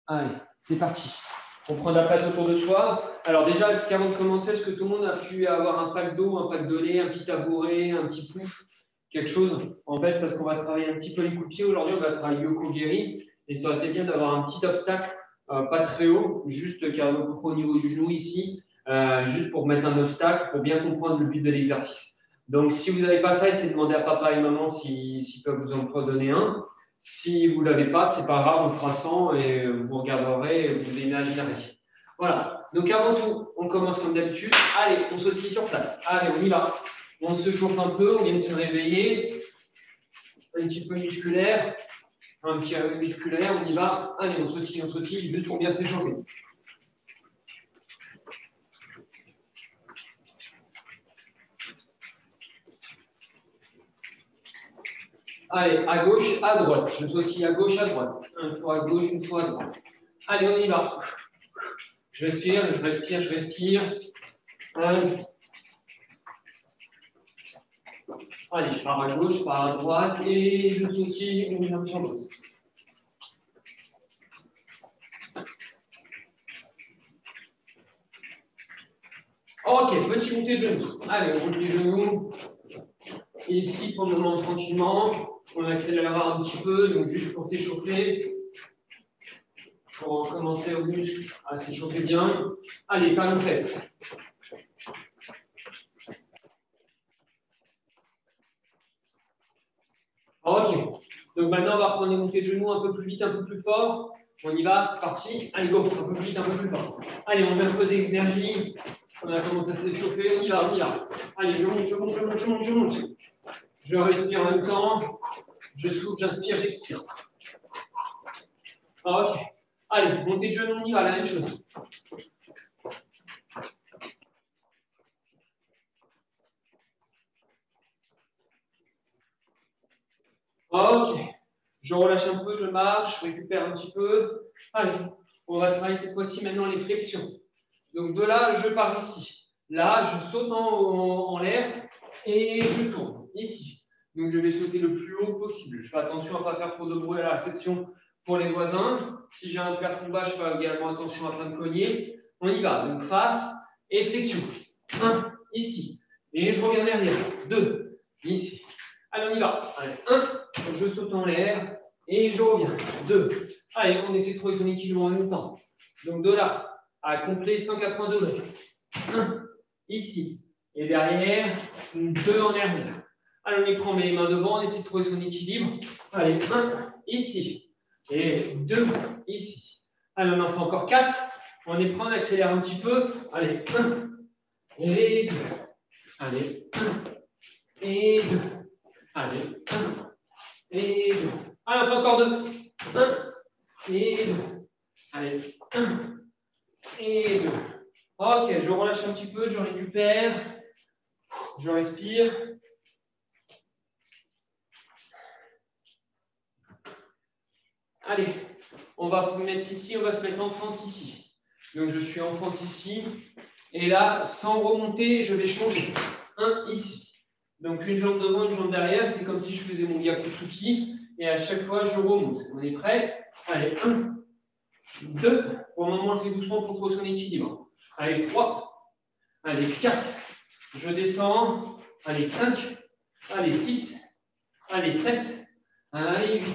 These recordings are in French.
Allez, c'est parti. On prend de la place autour de soi. Alors déjà, avant de commencer, est-ce que tout le monde a pu avoir un pack d'eau, un pack de lait, un petit tabouret, un petit pouf, quelque chose? En fait, parce qu'on va travailler un petit peu les coups de pied. Aujourd'hui, on va travailler Yoko Geri. Et ça aurait été bien d'avoir un petit obstacle, pas très haut, juste qui est un peu au niveau du genou ici, juste pour mettre un obstacle, pour bien comprendre le but de l'exercice. Donc, si vous n'avez pas ça, essayez de demander à papa et maman s'ils peuvent vous en donner un. Si vous ne l'avez pas, c'est pas grave, on fera sans et vous regarderez et vous imaginerez. Voilà. Donc avant tout, on commence comme d'habitude. Allez, on sautille sur place. Allez, on y va. On se chauffe un peu, on vient de se réveiller. Un petit peu musculaire. Un petit musculaire, on y va. Allez, on sautille, juste pour bien s'échauffer. Allez, à gauche, à droite. Je sautille à gauche, à droite. Une fois à gauche, une fois à droite. Allez, on y va. Je respire. Allez, je pars à gauche, je pars à droite et je sautille une sur l'autre. Ok, petit montée de genoux. Allez, on monte les genoux. Et ici, pour le moment, tranquillement, on accélérera un petit peu, donc juste pour s'échauffer, pour commencer au muscle à s'échauffer bien. Allez, pas de fesses. Ok, donc maintenant, on va prendre les montées de genoux un peu plus vite, un peu plus fort. On y va, c'est parti. Allez, go, un peu plus vite, un peu plus fort. Allez, on met un peu d'énergie. On a commencé à s'échauffer, on y va. Allez, je monte. Je respire en même temps. Je souffle, j'inspire, j'expire. Ok. Allez, montée de genoux, on y va, la même chose. Ok. Je relâche un peu, je marche, je récupère un petit peu. Allez, on va travailler cette fois-ci maintenant les flexions. Donc de là, je pars ici. Là, je saute en l'air et je tourne ici. Donc je vais sauter le plus haut possible. Je fais attention à ne pas faire trop de bruit à la réception pour les voisins. Si j'ai un plafond bas, je fais également attention à ne pas me cogner. On y va. Donc face et flexion. 1, ici. Et je reviens derrière. 2, ici. Allez, on y va. Allez, 1, je saute en l'air et je reviens. 2. Allez, on essaie de trouver son équilibre en même temps. Donc de là à complet 180 degrés. 1, ici. Et derrière, 2 en arrière. Allez, on y prend les mains devant, on essaie de trouver son équilibre. Allez, 1, ici. Et 2, ici. Allez, on en fait encore 4. On y prend, on accélère un petit peu. Allez, 1 et 2. Allez, 1 et 2. Allez, 1 et 2. Allez, on fait encore 2. 1 et 2. Allez, 1 et 2. Ok, je relâche un petit peu, je récupère. Je respire. Allez, on va se mettre ici, on va se mettre en fente ici. Donc je suis en fente ici. Et là, sans remonter, je vais changer. 1 ici. Donc une jambe devant, une jambe derrière. C'est comme si je faisais mon Gyakutsuki. Et à chaque fois, je remonte. On est prêt? Allez, 1, 2. Pour le moment, on le fait doucement pour trouver son équilibre. Allez, 3. Allez, 4. Je descends. Allez, 5. Allez, 6. Allez, 7. Allez, 8.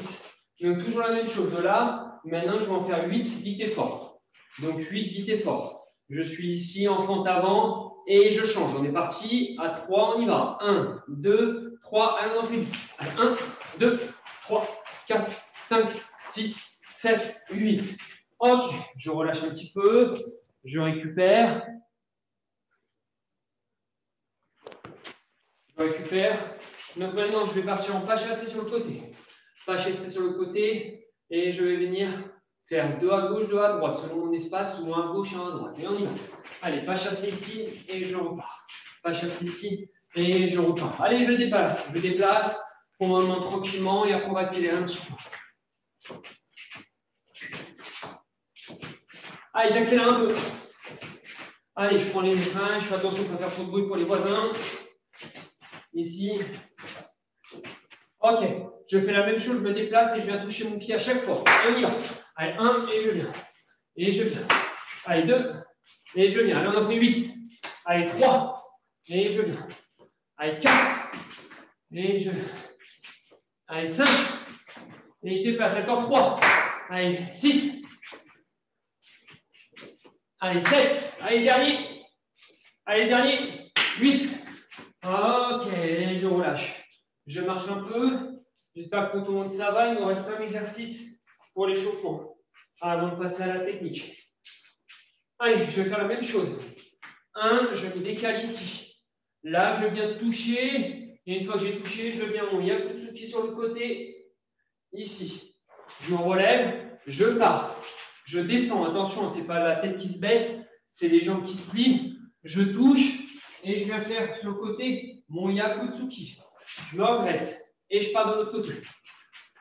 Donc toujours la même chose. De là, maintenant, je vais en faire 8 vite et fort. Donc 8 vite et fort. Je suis ici en fente avant et je change. On est parti. À 3, on y va. 1, 2, 3. Allez, on en fait 8. 1, 2, 3, 4, 5, 6, 7, 8. Ok, je relâche un petit peu. Je récupère. Donc maintenant, je vais partir en pas chassé sur le côté. Pas chassé sur le côté. Et je vais venir faire 2 à gauche, 2 à droite, selon mon espace, ou 1 à gauche, 1 à droite. Et on y va. Allez, pas chassé ici, et je repars. Pas chassé ici, et je repars. Allez, je déplace. Je déplace pour le moment tranquillement, et après on va accélérer un petit peu. Allez, j'accélère un peu. Allez, je prends les freins, je fais attention pour ne pas faire trop de bruit pour les voisins. Ici. Ok, je fais la même chose, je me déplace et je viens toucher mon pied à chaque fois. Et on y va. Allez, 1 et je viens. Et je viens. Allez, 2 et je viens. Allez, on en fait 8. Allez, 3 et je viens. Allez, 4 et je viens. Allez, 5 et je déplace. Encore 3. Allez, 6. Allez, 7. Allez, dernier. Allez, dernier. 8. Ok, et je relâche. Je marche un peu. J'espère que pour tout le monde ça va. Il nous reste un exercice pour l'échauffement avant de passer à la technique. Allez, je vais faire la même chose. 1, je me décale ici. Là, je viens toucher. Et une fois que j'ai touché, je viens mon Yakutsuki sur le côté. Ici. Je me relève. Je pars. Je descends. Attention, ce n'est pas la tête qui se baisse. C'est les jambes qui se plient. Je touche. Et je viens faire sur le côté mon Yakutsuki. Je me redresse. Et je pars de l'autre côté.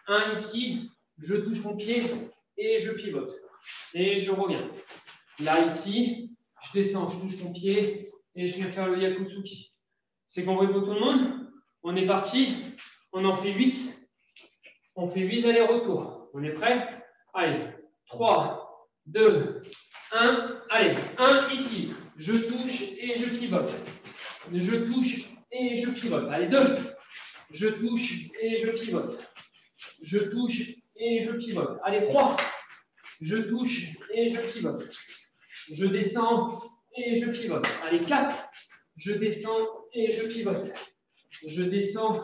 1 ici. Je touche mon pied. Et je pivote. Et je reviens. Là, ici, je descends, je touche mon pied et je viens faire le Yakutsuki. C'est compris pour tout le monde? On est parti. On en fait 8. On fait 8 allers-retours. On est prêt? Allez, 3, 2, 1. Allez, 1 ici. Je touche et je pivote. Je touche et je pivote. Allez, 2. Je touche et je pivote. Je touche et je pivote. Allez, 3. Je touche et je pivote. Je descends et je pivote. Allez, 4. Je descends et je pivote. Je descends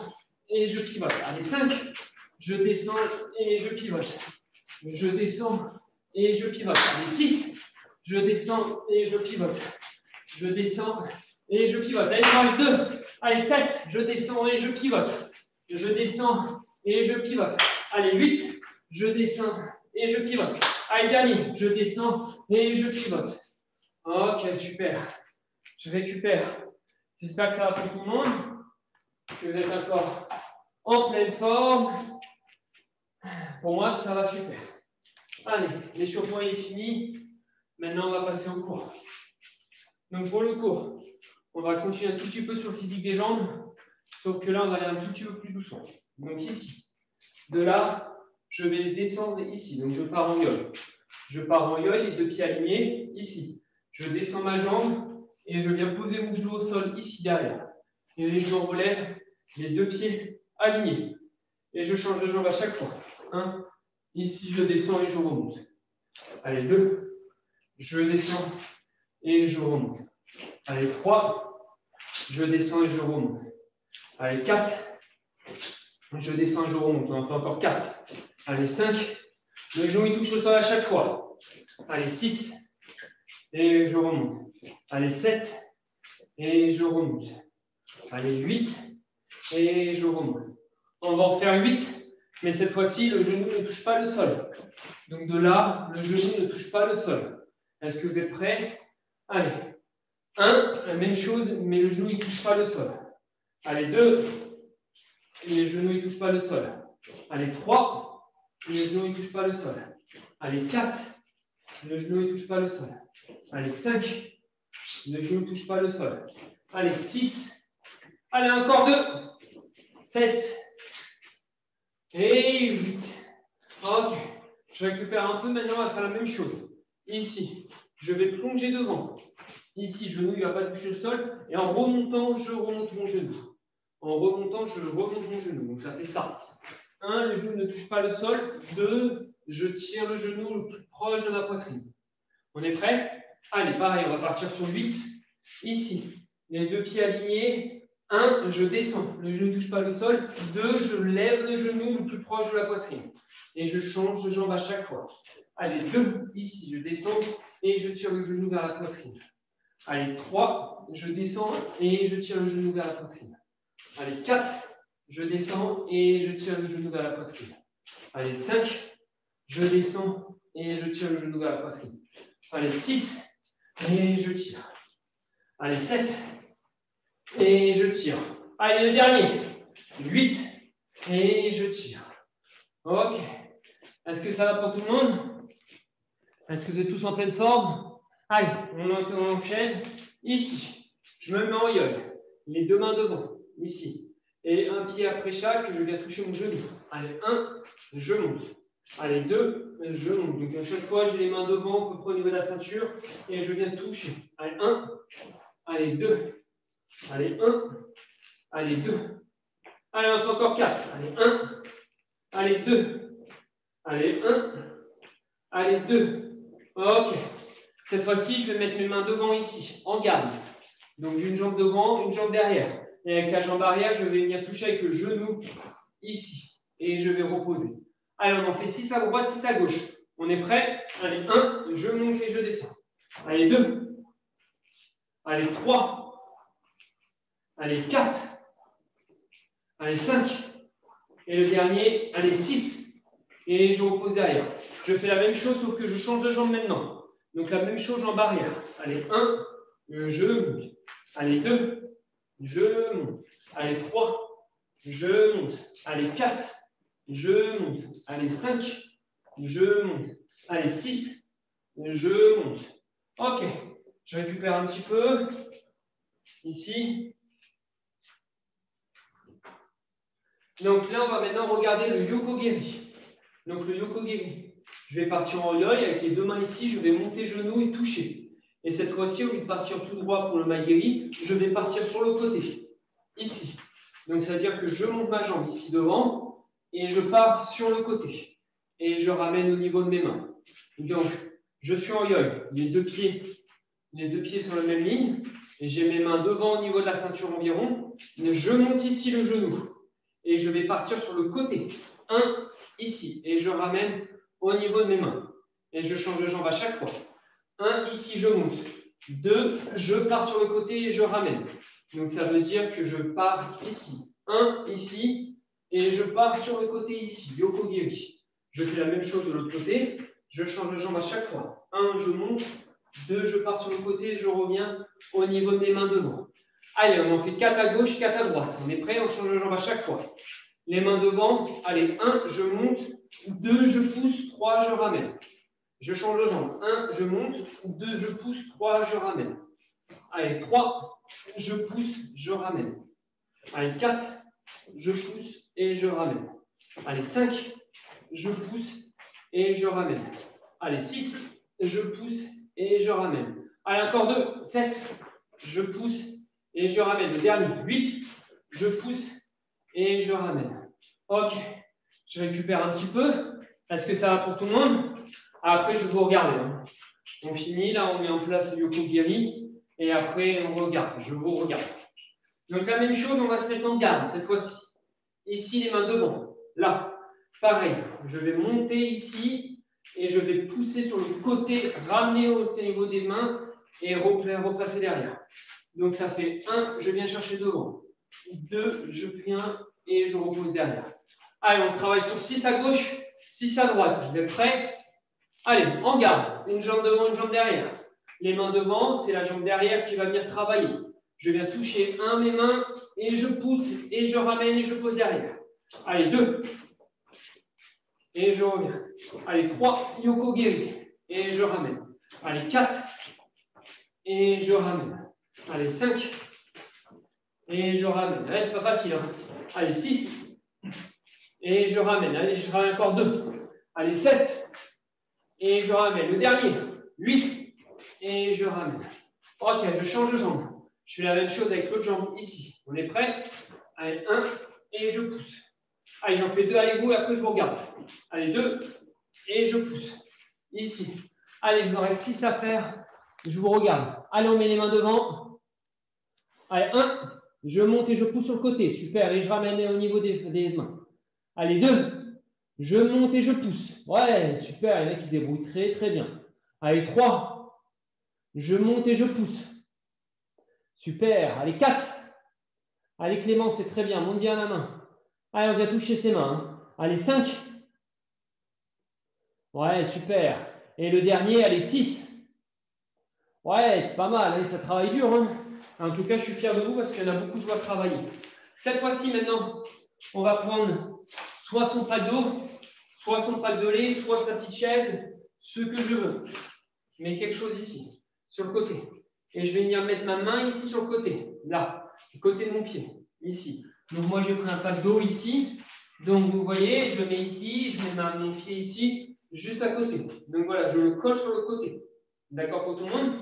et je pivote. Allez, 5. Je descends et je pivote. Je descends et je pivote. Allez, 6. Je descends et je pivote. Je descends et je pivote. Allez, 2. Allez, 7. Je descends et je pivote. Je descends et je pivote. Allez, 8. Je descends et je pivote. Allez, dernier. Je descends et je pivote. Ok, super. Je récupère. J'espère que ça va pour tout le monde. Que vous êtes encore en pleine forme. Pour moi, ça va super. Allez, l'échauffement est fini. Maintenant, on va passer au cours. Donc, pour le cours, on va continuer un tout petit peu sur le physique des jambes. Sauf que là, on va aller un tout petit peu plus doucement. Donc, ici. De là, je vais descendre ici. Donc, je pars en yole. Je pars en yole, les deux pieds alignés, ici. Je descends ma jambe et je viens poser mon genou au sol, ici, derrière. Et je relève les deux pieds alignés. Et je change de jambe à chaque fois. 1, ici, je descends et je remonte. Allez, 2, je descends et je remonte. Allez, 3, je descends et je remonte. Allez, 4, je descends et je remonte. On en fait encore 4. Allez, 5, le genou il touche le sol à chaque fois. Allez, 6, et je remonte. Allez, 7, et je remonte. Allez, 8, et je remonte. On va en faire 8, mais cette fois-ci, le genou ne touche pas le sol. Donc de là, le genou ne touche pas le sol. Est-ce que vous êtes prêts? Allez. 1, la même chose, mais le genou ne touche pas le sol. Allez, 2, et le genou ne touche pas le sol. Allez, 3, et le genou ne touche pas le sol. Allez, 4, le genou ne touche pas le sol. Allez, 5, le genou ne touche pas le sol. Allez, 6, allez, encore 2, 7, et 8. Ok. Je récupère un peu maintenant, on va faire la même chose. Ici, je vais plonger devant. Ici, le genou ne va pas toucher le sol. Et en remontant, je remonte mon genou. En remontant, je remonte mon genou. Donc ça fait ça. 1, le genou ne touche pas le sol. 2, je tire le genou le plus proche de ma poitrine. On est prêt? Allez, pareil, on va partir sur 8. Ici, les deux pieds alignés. 1, je descends, le genou ne touche pas le sol. 2, je lève le genou le plus proche de la poitrine. Et je change de jambe à chaque fois. Allez, 2, ici, je descends et je tire le genou vers la poitrine. Allez, 3, je descends et je tire le genou vers la poitrine. Allez, 4, je descends et je tire le genou vers la poitrine. Allez, 5, je descends et je tire le genou vers la poitrine. Allez, 6, et je tire. Allez, 7, et je tire. Allez, le dernier. 8, et je tire. Ok. Est-ce que ça va pour tout le monde? Est-ce que vous êtes tous en pleine forme? Allez, on enchaîne. Ici, je me mets en yole. Les deux mains devant. Ici. Et un pied après chaque, je viens toucher mon genou. Allez, 1, je monte. Allez, 2, je monte. Donc à chaque fois, j'ai les mains devant, à peu près au niveau de la ceinture, et je viens toucher. Allez, 1, allez, 2, allez, 1, allez, 2. Allez, on fait encore 4. Allez, 1, allez, 2, allez, 1, allez, 2. Ok. Cette fois-ci, je vais mettre mes mains devant ici, en garde. Donc une jambe devant, une jambe derrière. Et avec la jambe arrière, je vais venir toucher avec le genou ici. Et je vais reposer. Allez, on en fait 6 à droite, 6 à gauche. On est prêt? Allez, 1, je monte et je descends. Allez, 2. Allez, 3. Allez, 4. Allez, 5. Et le dernier, allez, 6. Et je repose derrière. Je fais la même chose, sauf que je change de jambe maintenant. Donc la même chose, jambe arrière. Allez, 1, je monte. Allez, 2, je monte. Allez, 3, je monte. Allez, 4, je monte. Allez, 5, je monte. Allez, 6, je monte. Ok, je récupère un petit peu. Ici. Donc là, on va maintenant regarder le Yoko-Geri. Donc le Yoko-Geri. Je vais partir en yoi avec les deux mains ici. Je vais monter genou et toucher. Et cette fois-ci, au lieu de partir tout droit pour le Maigiri, je vais partir sur le côté. Ici. Donc ça veut dire que je monte ma jambe ici devant et je pars sur le côté. Et je ramène au niveau de mes mains. Donc je suis en yoi. Les deux pieds sur la même ligne. Et j'ai mes mains devant au niveau de la ceinture environ. Je monte ici le genou. Et je vais partir sur le côté. 1, ici. Et je ramène au niveau de mes mains. Et je change de jambe à chaque fois. 1, ici, je monte. 2, je pars sur le côté et je ramène. Donc, ça veut dire que je pars ici. 1, ici. Et je pars sur le côté ici. Yoko-Geri. Je fais la même chose de l'autre côté. Je change de jambe à chaque fois. 1, je monte. 2, je pars sur le côté et je reviens au niveau de mes mains devant. Allez, on en fait 4 à gauche, 4 à droite. On est prêt? On change de jambe à chaque fois. Les mains devant. Allez, 1, je monte. 2, je pousse. 3, je ramène. Je change de jambe. 1, je monte. 2, je pousse. 3, je ramène. Allez, 3, je pousse, je ramène. Allez, 4, je pousse et je ramène. Allez, 5, je pousse et je ramène. Allez, 6, je pousse et je ramène. Allez, encore 2, 7, je pousse et je ramène. Le dernier, 8, je pousse et je ramène. Ok, je récupère un petit peu. Est-ce que ça va pour tout le monde? Après, je vous regarde. Hein. On finit, là, on met en place le Yoko-Geri. Et après, on regarde. Je vous regarde. Donc, la même chose, on va se mettre en garde cette fois-ci. Ici, les mains devant. Là, pareil. Je vais monter ici et je vais pousser sur le côté, ramener au niveau des mains et replacer derrière. Donc, ça fait 1, je viens chercher devant. 2, je viens et je repose derrière. Allez, on travaille sur 6 à gauche, 6 à droite. Vous êtes prêts? Allez, en garde. Une jambe devant, une jambe derrière. Les mains devant, c'est la jambe derrière qui va venir travailler. Je viens toucher mes mains et je pousse et je ramène et je pose derrière. Allez, 2. Et je reviens. Allez, 3. Yoko-Geri. Et je ramène. Allez, 4. Et je ramène. Allez, 5. Et je ramène. Allez, c'est pas facile. Hein. Allez, 6. Et je ramène. Allez, je ramène encore 2. Allez, 7. Et je ramène. Le dernier. 8. Et je ramène. Ok, je change de jambe. Je fais la même chose avec l'autre jambe ici. On est prêt? Allez, 1. Et je pousse. Allez, j'en fais 2 avec vous et après je vous regarde. Allez, 2. Et je pousse. Ici. Allez, il vous en reste 6 à faire. Je vous regarde. Allez, on met les mains devant. Allez, 1. Je monte et je pousse sur le côté. Super. Et je ramène au niveau des mains. Allez, 2. Je monte et je pousse. Ouais, super. Les mecs, ils se débrouillent très, très bien. Allez, 3. Je monte et je pousse. Super. Allez, 4. Allez, Clément, c'est très bien. Monte bien la main. Allez, on vient toucher ses mains. Hein. Allez, 5. Ouais, super. Et le dernier, allez, 6. Ouais, c'est pas mal. Hein, ça travaille dur. Hein. En tout cas, je suis fier de vous parce qu'il y en a beaucoup de joie à travailler. Cette fois-ci, maintenant, on va prendre soit son pack d'eau, soit son pack de lait, soit sa petite chaise, ce que je veux. Je mets quelque chose ici, sur le côté. Et je vais venir mettre ma main ici sur le côté, là, du côté de mon pied, ici. Donc moi, j'ai pris un pack d'eau ici. Donc vous voyez, je le mets ici, je mets mon pied ici. juste à côté. Donc voilà, je le colle sur le côté. D'accord pour tout le monde?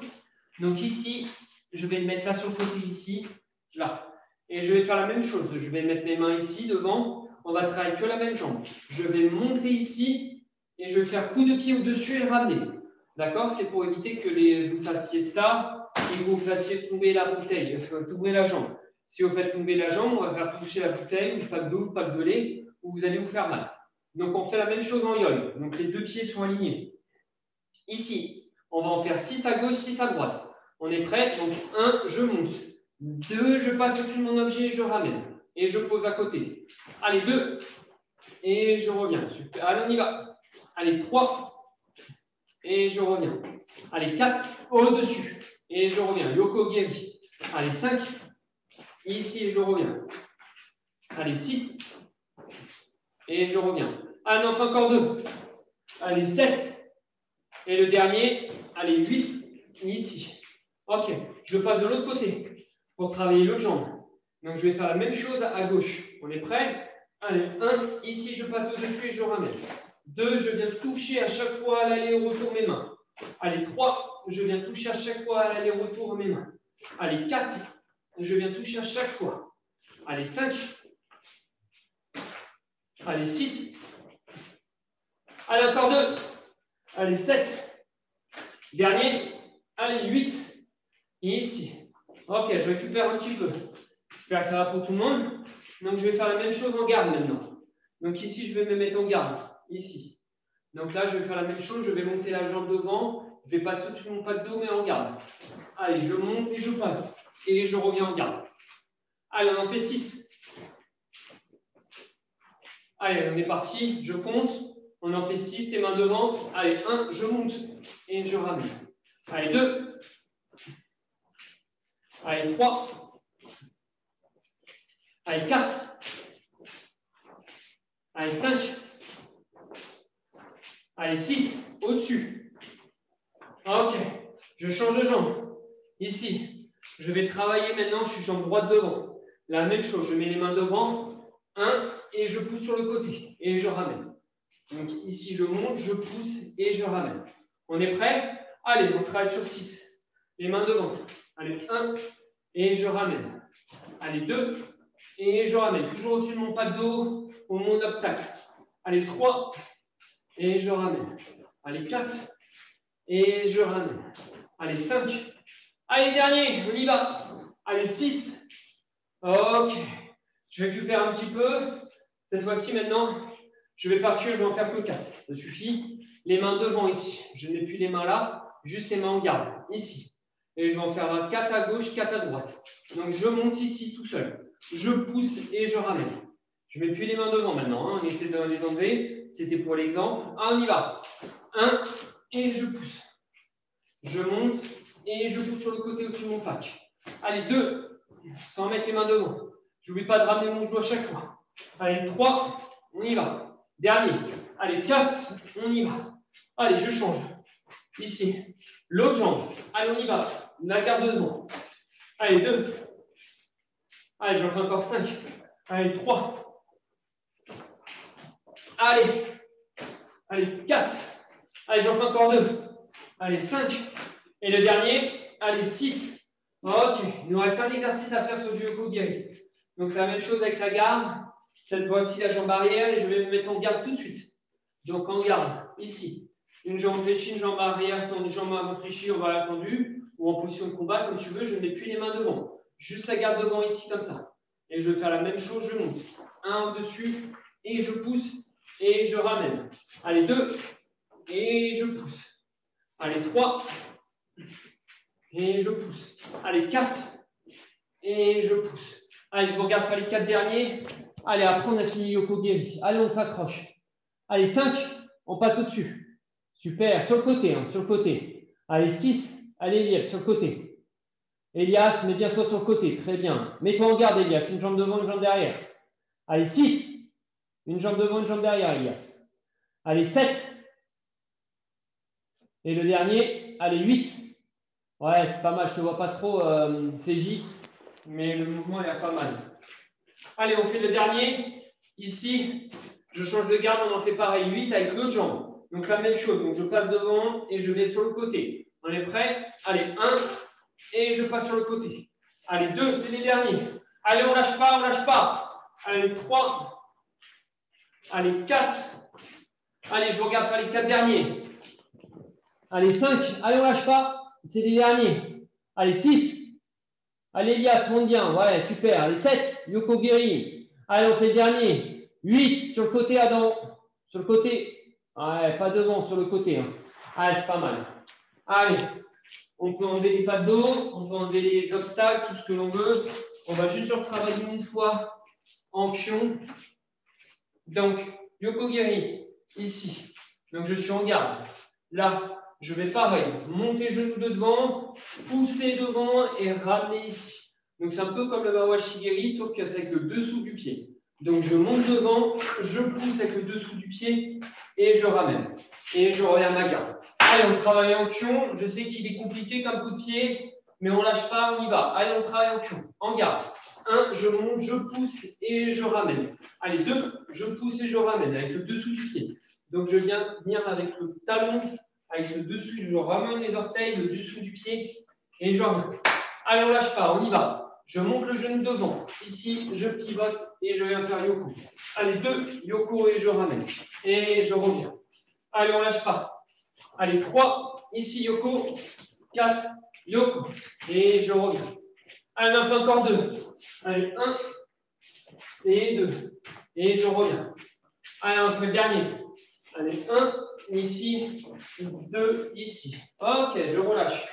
Donc ici, je vais le mettre là sur le côté ici, là. Et je vais faire la même chose. Je vais mettre mes mains ici devant. On va travailler que la même jambe. Je vais monter ici et je vais faire coup de pied au-dessus et le ramener. D'accord? C'est pour éviter que vous fassiez ça et que vous fassiez tomber la bouteille, tomber la jambe. Si vous faites tomber la jambe, on va faire toucher la bouteille, ou pas de dos, pas de belé, ou vous allez vous faire mal. Donc on fait la même chose en yo. Donc les deux pieds sont alignés. Ici, on va en faire 6 à gauche, 6 à droite. On est prêt? Donc 1, je monte. 2, je passe au-dessus de mon objet et je ramène. Et je pose à côté. Allez, 2. Et je reviens. Super. Allez, on y va. Allez, 3. Et je reviens. Allez, 4. Au-dessus. Et je reviens. Yoko Geri. Allez, 5. Ici, et je reviens. Allez, 6. Et je reviens. Allez, on fait encore 2. Allez, 7. Et le dernier, allez, 8. Ici. Ok. Je passe de l'autre côté pour travailler l'autre jambe. Donc, je vais faire la même chose à gauche. On est prêt? Allez, 1. Ici, je passe au-dessus et je ramène. 2. Je viens toucher à chaque fois à l'aller-retour mes mains. Allez, 3. Je viens toucher à chaque fois à l'aller-retour mes mains. Allez, 4. Je viens toucher à chaque fois. Allez, 5. Allez, 6. Allez, encore 2. Allez, 7. Dernier. Allez, 8. Et ici. Ok, je récupère un petit peu. J'espère que ça va pour tout le monde. Donc, je vais faire la même chose en garde maintenant. Donc, ici, je vais me mettre en garde. Ici. Donc là, je vais faire la même chose. Je vais monter la jambe devant. Je vais passer au-dessus de mon pas de dos, mais en garde. Allez, je monte et je passe. Et je reviens en garde. Allez, on en fait 6. Allez, on est parti. Je compte. On en fait 6. Les mains devant. Allez, 1, je monte. Et je ramène. Allez, 2. Allez, 3. Allez, 4. Allez, 5. Allez, 6. Au-dessus. Ok. Je change de jambe. Ici. Je vais travailler maintenant. Je suis jambe droite devant. La même chose. Je mets les mains devant. 1. Et je pousse sur le côté. Et je ramène. Donc ici, je monte, je pousse et je ramène. On est prêt? Allez, on travaille sur 6. Les mains devant. Allez, 1. Et je ramène. Allez, 2. Et je ramène. Toujours au-dessus de mon pas de dos, au mon obstacle. Allez, 3. Et je ramène. Allez, 4. Et je ramène. Allez, 5. Allez, dernier, on y va. Allez, 6. Ok. Je récupère un petit peu. Cette fois-ci, maintenant, je vais partir, je vais en faire que 4. Ça suffit. Les mains devant ici. Je ne mets plus les mains là, juste les mains en garde. Ici. Et je vais en faire 4 à gauche, 4 à droite. Donc, je monte ici tout seul. Je pousse et je ramène. Je ne mets plus les mains devant maintenant. Hein. On essaie de les enlever. C'était pour l'exemple. On y va. 1 et je pousse. Je monte et je pousse sur le côté au-dessus de mon pack. Allez, 2. Sans mettre les mains devant. Je n'oublie pas de ramener mon genou à chaque fois. Allez, 3. On y va. Dernier. Allez, 4. On y va. Allez, je change. Ici. L'autre jambe. Allez, on y va. La garde devant. Allez, 2. Allez, j'en fais encore 5. Allez, 3. Allez. Allez, 4. Allez, j'en fais encore 2. Allez, 5. Et le dernier. Allez, 6. Ok. Il nous reste un exercice à faire sur du Yoko Geri. Donc, c'est la même chose avec la garde. Cette fois-ci, la jambe arrière. Et je vais me mettre en garde tout de suite. Donc, en garde. Ici. Une jambe fléchie, une jambe arrière, une jambe avant fléchie, on va la tendue. Ou en position de combat, comme tu veux. Je ne mets plus les mains devant. Juste la garde devant ici, comme ça. Et je vais faire la même chose, je monte. 1 au-dessus, et je pousse, et je ramène. Allez, 2, et je pousse. Allez, 3, et je pousse. Allez, 4, et je pousse. Allez, je vous regarde faire les 4 derniers. Allez, après, on a fini Yoko Geri. Allez, on s'accroche. Allez, 5, on passe au-dessus. Super, sur le côté, hein, sur le côté. Allez, 6, allez, Elias, sur le côté. Elias, mets-toi sur le côté. Très bien. Mets-toi en garde, Elias. Une jambe devant, une jambe derrière. Allez, 6. Une jambe devant, une jambe derrière, Elias. Allez, 7. Et le dernier, allez, 8. Ouais, c'est pas mal. Je ne te vois pas trop, CJ. Mais le mouvement, il est pas mal. Allez, on fait le dernier. Ici, je change de garde. On en fait pareil. 8 avec l'autre jambe. Donc la même chose, donc je passe devant et je vais sur le côté. On est prêt? Allez, 1 et je passe sur le côté. Allez, 2, c'est les derniers. Allez, on lâche pas, on lâche pas. Allez, 3. Allez, 4. Allez, je regarde faire les 4 derniers. Allez, 5. Allez, on lâche pas. C'est les derniers. Allez, 6. Allez, Elias, monte bien. Ouais, super. Allez, 7. Yoko Guéry. Allez, on fait le dernier. 8. Sur le côté, Adam. Sur le côté. Ouais, pas devant, sur le côté. Hein. Allez, c'est pas mal. Allez, on peut enlever les pas d'eau. On peut enlever les obstacles, tout ce que l'on veut. On va juste retravailler une fois en kion. Donc, Yoko Guéry, ici. Donc, je suis en garde. Là, je vais pareil, monter genou de devant, pousser devant et ramener ici. Donc, c'est un peu comme le Mawashi Geri, sauf que c'est avec le dessous du pied. Donc, je monte devant, je pousse avec le dessous du pied et je ramène. Et je reviens à ma garde. Allez, on travaille en kion. Je sais qu'il est compliqué comme coup de pied, mais on ne lâche pas, on y va. Allez, on travaille en kion. En garde. 1, je monte, je pousse et je ramène. Allez, 2, je pousse et je ramène avec le dessous du pied. Donc, je viens venir avec le talon, avec le dessus, je ramène les orteils, le dessous du pied et je ramène. Allez, on ne lâche pas, on y va. Je monte le genou devant. Ici, je pivote et je viens faire Yoko. Allez, 2, Yoko et je ramène. Et je reviens. Allez, on ne lâche pas. Allez, 3, ici, Yoko. 4, Yoko. Et je reviens. Allez, on en fait encore 2. Allez, 1 et 2. Et je reviens. Allez, on fait le dernier. Allez, 1, ici, 2, ici. Ok, je relâche.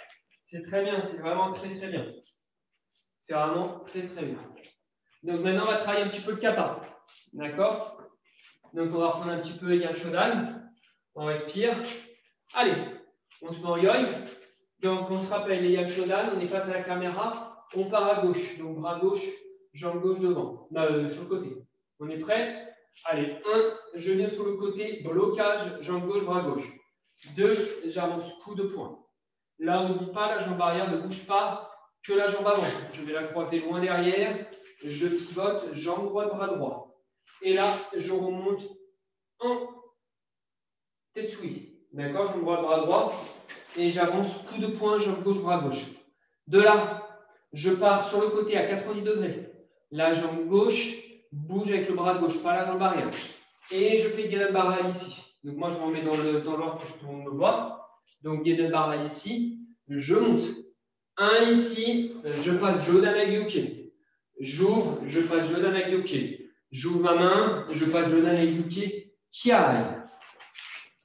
C'est très bien, c'est vraiment très très bien. C'est vraiment très très bien. Donc maintenant, on va travailler un petit peu le kata. D'accord? Donc on va reprendre un petit peu Yan Shodan. On respire. Allez, on se met en yoï. Donc on se rappelle les Yan Shodan, on est face à la caméra. On part à gauche. Donc bras gauche, jambe gauche devant. Sur le côté. On est prêt? Allez, 1, je viens sur le côté, blocage, jambe gauche, bras gauche. 2, j'avance coup de poing. Là, on n'oublie pas, la jambe arrière ne bouge pas que la jambe avant. Je vais la croiser loin derrière, je pivote, jambe droite, bras droit. Et là, je remonte en Tetsui. D'accord? Jambe droite, bras droit. Et j'avance coup de poing, jambe gauche, bras gauche. De là, je pars sur le côté à 90 degrés. La jambe gauche bouge avec le bras gauche, pas la jambe arrière. Et je fais Gedanbara ici. Donc moi, je m'en mets dans l'ordre pour que tout le monde me voit. Donc Gedanbara ici, je monte. 1 ici, je passe Jodana Gyuke. J'ouvre, je passe Jodana Gyuke. J'ouvre ma main, je passe Jodana Gyuke. Kiai.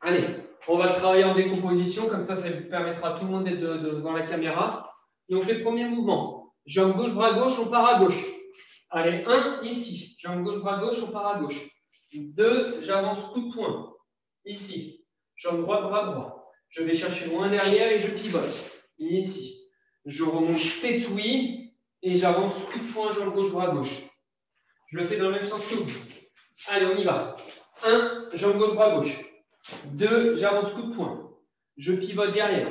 Allez, on va travailler en décomposition, comme ça permettra à tout le monde d'être devant la caméra. Donc les premiers mouvements. Jambe gauche, bras gauche, on part à gauche. Allez, 1 ici. Jambe gauche, bras gauche, on part à gauche. 2, j'avance coup de poing. Ici. Jambe droite, bras droit. Je vais chercher loin derrière et je pivote. Ici. Je remonte Tetsui et j'avance coup de poing, jambe gauche, bras gauche. Je le fais dans le même sens que vous. Allez, on y va. 1, jambe gauche, bras gauche. 2, j'avance coup de poing. Je pivote derrière.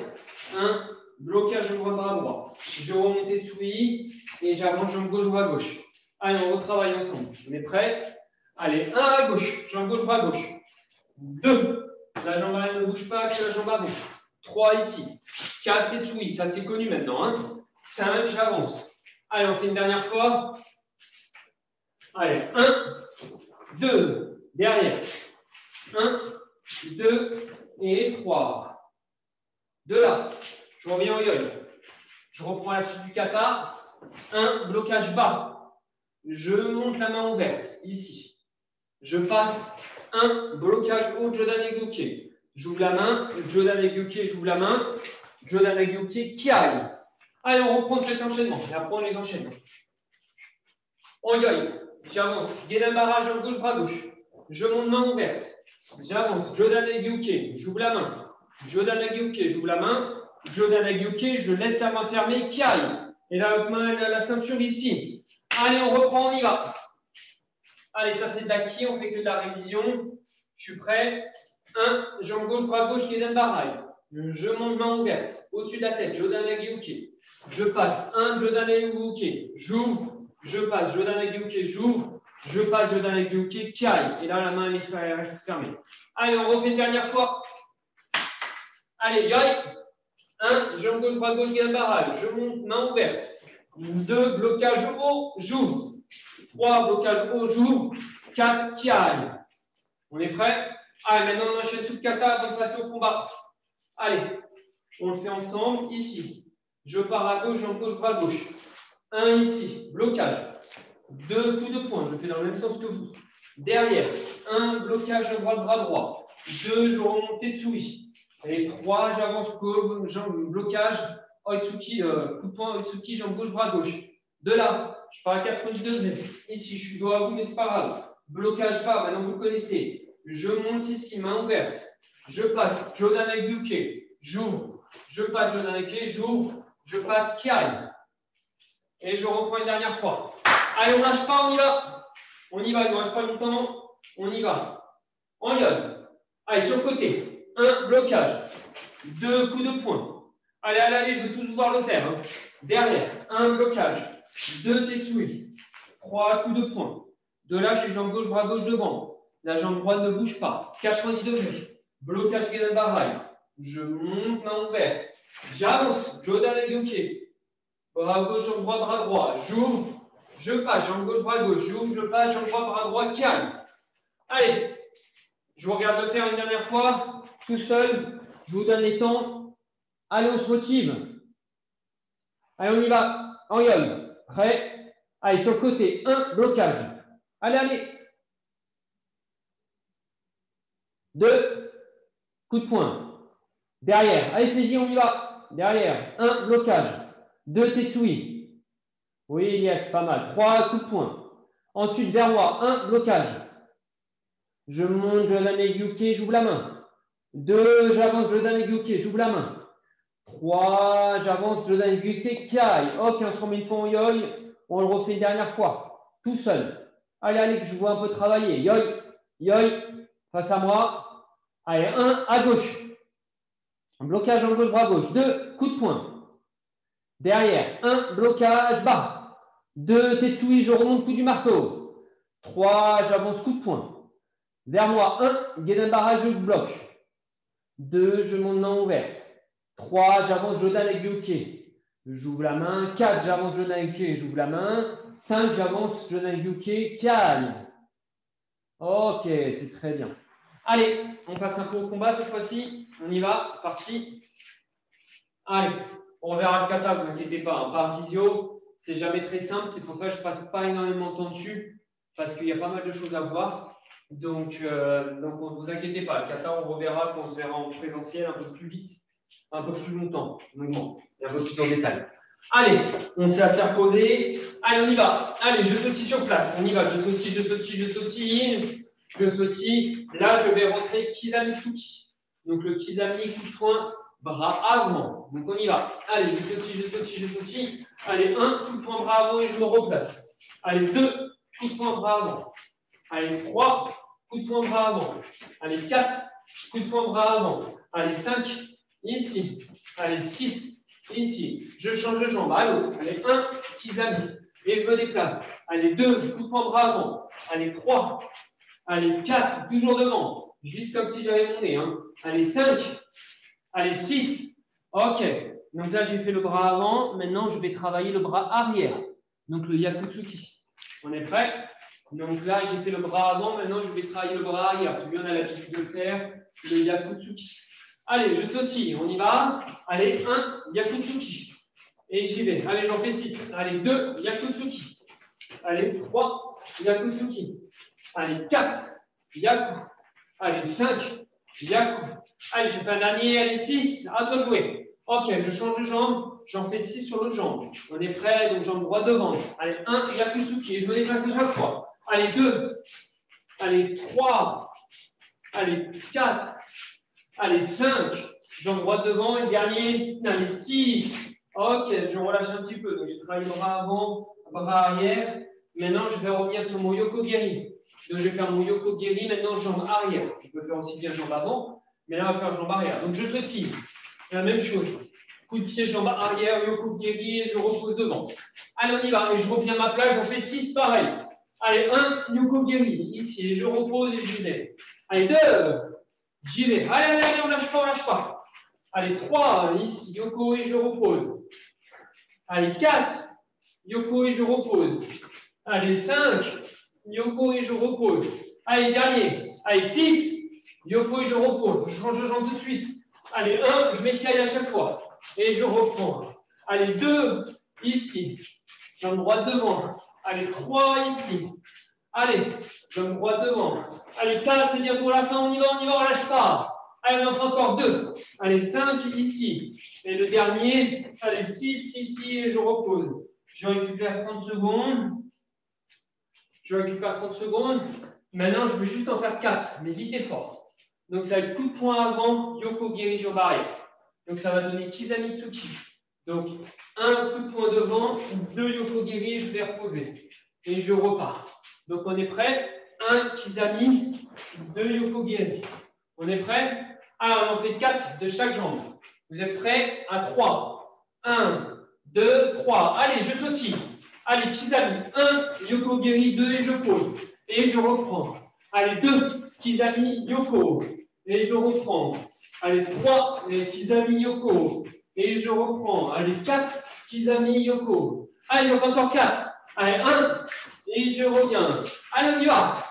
1, blocage jambe droite, bras droit. Je remonte Tetsui et j'avance jambe gauche, bras gauche. Allez, on retravaille ensemble. On est prêts? Allez, 1 à gauche, jambe gauche, bras gauche. 2, la jambe arrière ne bouge pas, que la jambe avant. 3 ici. 4, Tetsui, ça c'est connu maintenant. Hein. 5, j'avance. Allez, on fait une dernière fois. Allez, 1, 2, derrière. 1, 2 et 3. De là, je reviens au yoï. Je reprends la suite du kata. 1, blocage bas. Je monte la main ouverte, ici. Je passe 1, blocage haut, Jodana Gyuke. J'ouvre la main, Jodana Gyuke, j'ouvre la main, Jodana Gyuke, Kiai. Allez, on reprend cet enchaînement. Et après, on les enchaîne. En yoï, j'avance. Gedanbara, jambe gauche, bras gauche. Je monte main ouverte. J'avance. Jodana Gyuke, j'ouvre la main. Jodana Gyuke, j'ouvre la main. Jodana Gyuke, je laisse la main fermée, Kiai. Et la main, la ceinture ici. Allez, on reprend, on y va. Allez, ça c'est de l'acquis, on fait que de la révision. Je suis prêt. 1, jambe gauche, bras gauche, Gedanbara. Je monte main ouverte. Au-dessus de la tête, Jodana Gyuke. Je passe 1, Jodana Gyuke. J'ouvre, je passe Jodana Gyuke, j'ouvre, je passe Jodana Gyuke, Kiai. Et là, la main elle reste fermée. Allez, on refait une dernière fois. Allez, yoï. 1, jambe gauche, bras gauche, gain barrage. Je monte, main ouverte. 2, blocage haut, j'ouvre. 3, blocage haut, j'ouvre. 4, qui aille. On est prêt? Allez, maintenant on enchaîne tout le kata avant de passer au combat. Allez, on le fait ensemble. Ici, je pars à gauche, jambe gauche, bras gauche. 1 ici, blocage. 2 coups de poing, je fais dans le même sens que vous. Derrière, 1, blocage droit, bras droit. 2, je remonte Tetsui. Et 3, j'avance, jambe, blocage, Oitsuki, coup de poing, Oitsuki, jambe gauche, bras gauche. De là, je pars à 90 degrés. Ici, je suis dos à vous, mais c'est pas grave. Blocage pas, maintenant vous le connaissez. Je monte ici, main ouverte. Je passe, Jodan Gyuke, j'ouvre. Je passe Jodan Gyuke, j'ouvre. Je passe Kiai. Et je reprends une dernière fois. Allez, on ne lâche pas, on y va. On y va, il ne reste pas longtemps. On y va. On y va. Allez, sur le côté. 1, blocage. 2, coups de poing. Allez, allez, allez, je veux tous voir le faire. Hein. Derrière, 1, blocage. 2, Tetsui. 3, coups de poing. De là, je suis jambe gauche, bras gauche devant. La jambe droite ne bouge pas. 90 degrés. Blocage Gedan Bahai. Je monte, main ouverte. J'avance. Jodan Gyuke. Bras gauche, jambe droite, bras droit. J'ouvre. Je passe, jambe gauche, bras gauche. J'ouvre, je passe, jambe droite, bras droit, calme. Allez, je vous regarde le faire une dernière fois, tout seul. Je vous donne les temps. Allez, on se motive. Allez, on y va. En yole. Prêt. Allez, sur le côté. 1, blocage. Allez, allez. 2, coup de poing. Derrière. Allez, CJ, on y va. Derrière. 1, blocage. 2, Tetsui. Oui, yes, pas mal. 3 coups de poing. Ensuite, vers moi, 1, blocage. Je monte, Jodan Gyuke, j'ouvre la main. 2, j'avance, Jodan Gyuke, j'ouvre la main. 3, j'avance, Jodan Gyuke, Kiai. Ok, on se remet une fois en yoi. On le refait une dernière fois. Tout seul. Allez, allez, que je vois un peu travailler. Yoi, yoi, face à moi. Allez, 1, à gauche. Blocage en gauche, bras gauche. 2, coup de poing. Derrière, 1, blocage, bas. 2, Tetsui, je remonte coup du marteau. 3, j'avance coup de poing. Vers moi, 1, Gedan Bahai, je bloque. 2, je monte main ouverte. 3, j'avance Jodan Gyuke. J'ouvre la main. 4, j'avance Jodan Gyuke, j'ouvre la main. 5, j'avance Jodan Gyuke, calme. Ok, c'est très bien. Allez, on passe un peu au combat cette fois-ci. On y va, parti. Allez, on verra le kata, ne vous inquiétez pas, hein, par visio. C'est jamais très simple, c'est pour ça que je ne passe pas énormément de temps dessus, parce qu'il y a pas mal de choses à voir. Donc ne vous inquiétez pas, le kata, on reverra quand on se verra en présentiel un peu plus vite, un peu plus longtemps, donc bon, et un peu plus en détail. Allez, on s'est assez reposé. Allez, on y va. Allez, je sautille sur place. On y va, je sautille, je sautille, je sautille. Je sautille. Là, je vais rentrer Kizami Fuki. Donc le Kizami coup de poing, bras avant. Donc on y va. Allez, je sautille, je sautille, je sautille. Allez, 1, coup de poing, bras avant et je me replace. Allez, 2, coup de poing, bras avant. Allez, 3, coup de poing, bras avant. Allez, 4, coup de poing, bras avant. Allez, 5, ici. Allez, 6, ici. Je change de jambe à l'autre. Allez, 1, Kizami. Et je me déplace. Allez, 2, coup de poing, bras avant. Allez, 3. Allez, 4, toujours devant. Je vise comme si j'avais mon nez. Hein. Allez, 5. Allez, 6. OK. Donc là, j'ai fait le bras avant. Maintenant, je vais travailler le bras arrière. Donc le Yakutsuki. On est prêt? Donc là, j'ai fait le bras avant. Maintenant, je vais travailler le bras arrière. Celui-là, on a l'habitude de le faire. Le Yakutsuki. Allez, je sautille. On y va. Allez, 1, Yakutsuki. Et j'y vais. Allez, j'en fais 6. Allez, 2, Yakutsuki. Allez, 3, Yakutsuki. Allez, 4, Yaku. Allez, 5, Yaku. Allez, je fais un dernier. Allez, 6. À toi de jouer. OK, je change de jambe. J'en fais 6 sur l'autre jambe. On est prêt. Donc, jambe droite devant. Allez, 1, Yakutsuki. Et je me déplace à chaque fois. Allez, 2. Allez, 3. Allez, 4. Allez, 5. Jambe droite devant. Et le dernier. Allez, 6. OK, je relâche un petit peu. Donc, je travaille le bras avant, bras arrière. Maintenant, je vais revenir sur mon Yoko-Geri. Donc, je vais faire mon Yoko-Geri. Maintenant, jambe arrière. Je peux faire aussi bien jambe avant. Mais là, on va faire jambe arrière. Donc, je sautille. La même chose. Coup de pied, jambe arrière, Yoko-Geri. Et je repose devant. Allez, on y va. Et je reviens à ma place. J'en fais 6 pareil. Allez, 1, Yoko-Geri. Ici. Et je repose et j'y vais. Allez, 2. J'y vais. Allez, allez, allez, on lâche pas, on lâche pas. Allez, 3, ici, Yoko et je repose. Allez, 4, Yoko et je repose. Allez, 5, Yoko et je repose. Allez, dernier. Allez, 6, Yoko et je repose. Je change de jambe tout de suite. Allez, 1, je mets le caille à chaque fois. Et je reprends. Allez, 2, ici. Jambe droite devant. Allez, 3, ici. Allez, jambe droite devant. Allez, 4, c'est bien pour la fin. On y va, on lâche pas. Allez, on en fait encore 2. Allez, 5, ici. Et le dernier, allez, 6, ici. Et je repose. Je récupère 30 secondes. Je récupère 30 secondes. Maintenant, je vais juste en faire 4, mais vite et fort. Donc, ça va être coup de poing avant, Yoko Geri jambe arrière. Donc, ça va donner Kizamitsuki. Donc, 1 coup de poing devant, 2 Yoko Geri, je vais reposer. Et je repars. Donc, on est prêt? 1 Kizami, 2 Yoko Geri. On est prêt? Alors, on en fait 4 de chaque jambe. Vous êtes prêts? À 3. 1, 2, 3. Allez, je sautille. Allez, Kizami, 1, Yoko Geri, 2 et je pose. Et je reprends. Allez, 2, Kizami, Yoko. Et je reprends. Allez, 3, Kizami, Yoko. Et je reprends. Allez, 4, Kizami, Yoko. Allez, donc encore 4. Allez, 1, et je reviens. Allez, on y va.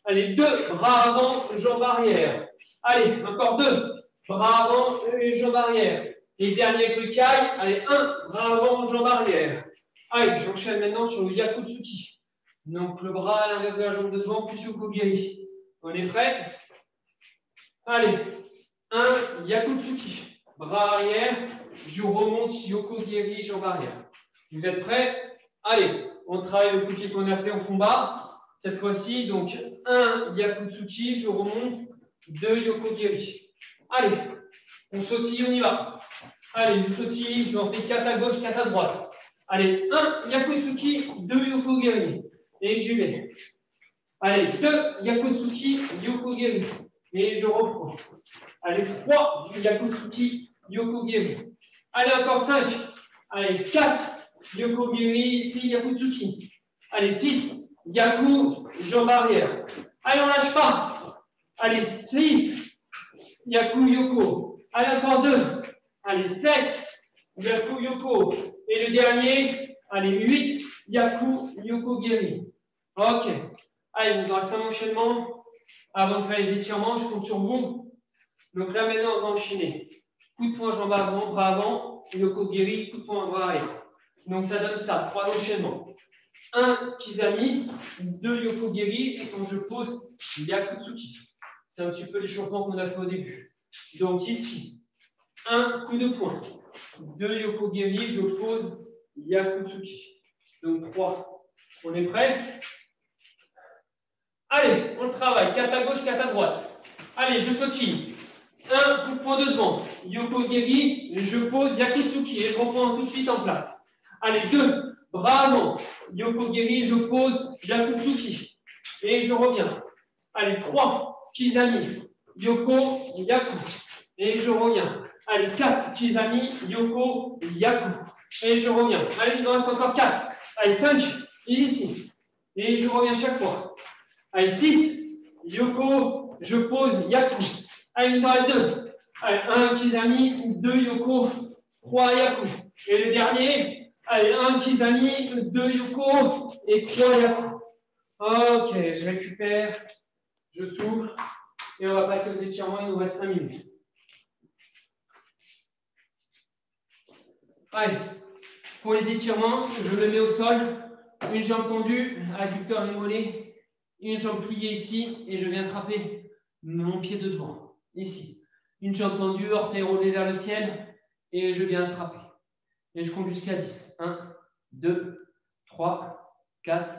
Allez, 2, bras avant, jambes arrière. Allez, encore 2, bras avant et jambes arrière. Et dernier avec le kai. Allez, 1, bras avant, jambes arrière. Allez, j'enchaîne maintenant sur le Yakutsuki. Donc, le bras à l'inverse de la jambe de devant, plus Yoko Geri. On est prêt? Allez, 1, Yakutsuki. Bras arrière, je remonte, Yoko Geri, jambe arrière. Vous êtes prêts? Allez, on travaille le coup de pied qu'on a fait en fond bas. Cette fois-ci, donc, 1, Yakutsuki, je remonte, 2, Yoko Geri. Allez, on sautille, on y va. Allez, je sautille, je en fais 4 à gauche, 4 à droite. Allez, 1, Yakutsuki, 2, Yoko Geri. Et j'y vais. Allez, 2, Yakutsuki, Yoko Geri. Et je reprends. Allez, 3, Yakutsuki, Yoko Geri. Allez, encore 5. Allez, 4, Yoko Geri, ici, Yakutsuki. Allez, 6, Yaku, jambe arrière. Allez, on lâche pas. Allez, 6, Yaku, Yoko. Allez, encore 2. Allez, 7, Yaku, Yoko. Et le dernier, allez, 8, Yaku, Yoko Geri. Ok. Allez, il nous en reste un enchaînement. Avant de faire les étirements, je compte sur vous. Donc là, maintenant, on va enchaîner. Coup de poing, jambe avant, bras avant, Yoko Geri, coup de poing, bras arrière. Donc ça donne ça, 3 enchaînements. 1, Kizami, 2, Yoko Geri, et quand je pose, Yakutsuki. C'est un petit peu l'échauffement qu'on a fait au début. Donc ici, 1 coup de poing, 2 Yoko Geri, je pose Yakutsuki. Donc 3. On est prêt? Allez, on travaille. 4 à gauche, 4 à droite. Allez, je sautille. 1 coup de poing de devant. Yoko Geri, je pose Yakutsuki et je reprends tout de suite en place. Allez, 2, bras avant. Yoko Geri, je pose Yakutsuki. Et je reviens. Allez, 3, Kizami, Yoko, Yaku. Et je reviens. Allez, 4, Kizami, Yoko, Yaku. Et je reviens. Allez, il en reste encore 4. Allez, 5, ici. Et je reviens chaque fois. Allez, 6, Yoko, je pose Yaku. Allez, il en reste 2. Allez, 1, Kizami, 2, Yoko, 3, Yaku. Et le dernier, allez, 1, Kizami, 2, Yoko et 3, Yaku. Ok, je récupère, je souffle et on va passer aux étirements. Il nous reste 5 minutes. Allez, pour les étirements, je me mets au sol, une jambe tendue, adducteur et mollet, une jambe pliée ici et je viens attraper mon pied de devant, ici. Une jambe tendue, orteil roulé vers le ciel et je viens attraper. Et je compte jusqu'à 10. 1, 2, 3, 4,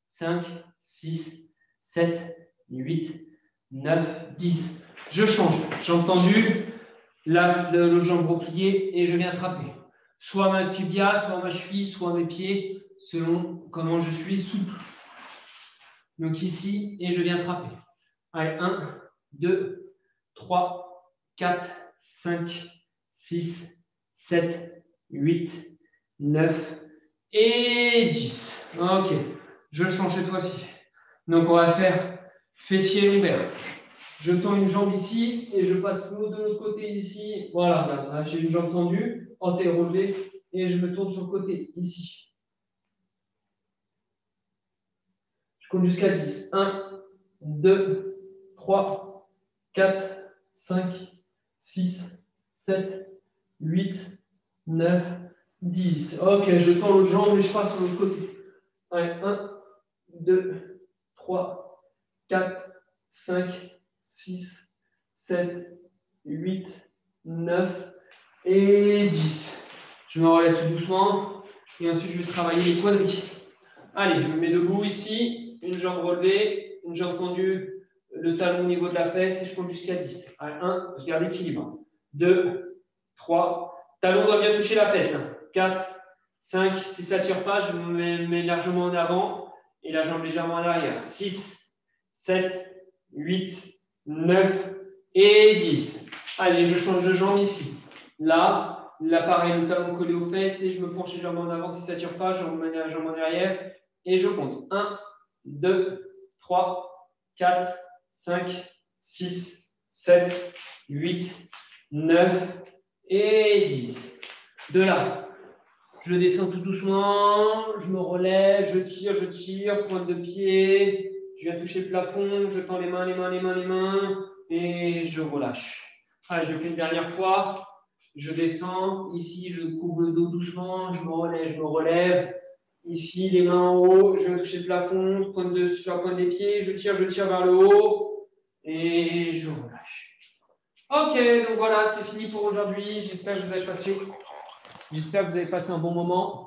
5, 6, 7, 8, 9, 10. Je change. Jambe tendue, là, l'autre jambe repliée et je viens attraper. Soit ma tibia, soit ma cheville, soit mes pieds, selon comment je suis souple. Donc ici, et je viens attraper. Allez, 1, 2, 3, 4, 5, 6, 7, 8, 9 et 10. Ok, je change cette fois-ci. Donc on va faire fessier ouvert. Je tends une jambe ici et je passe l'autre de l'autre côté ici. Voilà, là j'ai une jambe tendue, hanté relevé et je me tourne sur le côté ici. Je compte jusqu'à 10. 1, 2, 3, 4, 5, 6, 7, 8, 9, 10. Ok, je tends l'autre jambe et je passe sur l'autre côté. Allez, 1, 2, 3, 4, 5, 6, 7, 8, 9 et 10. Je me relève tout doucement et ensuite je vais travailler les quadris. Allez, je me mets debout ici, une jambe relevée, une jambe tendue, le talon au niveau de la fesse et je compte jusqu'à 10. Allez, 1, je garde l'équilibre. 2, 3, talon doit bien toucher la fesse. 4, 5, si ça ne tire pas, je me mets largement en avant et la jambe légèrement en arrière. 6, 7, 8, 9 et 10. Allez, je change de jambe ici. Là, l'appareil, le talon collé aux fesses et je me penche légèrement en avant si ça ne tire pas, je remets la jambe en arrière et je compte. 1, 2, 3, 4, 5, 6, 7, 8, 9 et 10. De là, je descends tout doucement, je me relève, je tire, pointe de pied, je viens toucher le plafond, je tends les mains et je relâche. Allez, je fais une dernière fois. Je descends, ici je couvre le dos doucement, je me relève. Ici, les mains en haut, je viens toucher le plafond, sur la pointe des pieds, je tire vers le haut et je relâche. Ok, donc voilà, c'est fini pour aujourd'hui. J'espère que vous avez passé un bon moment.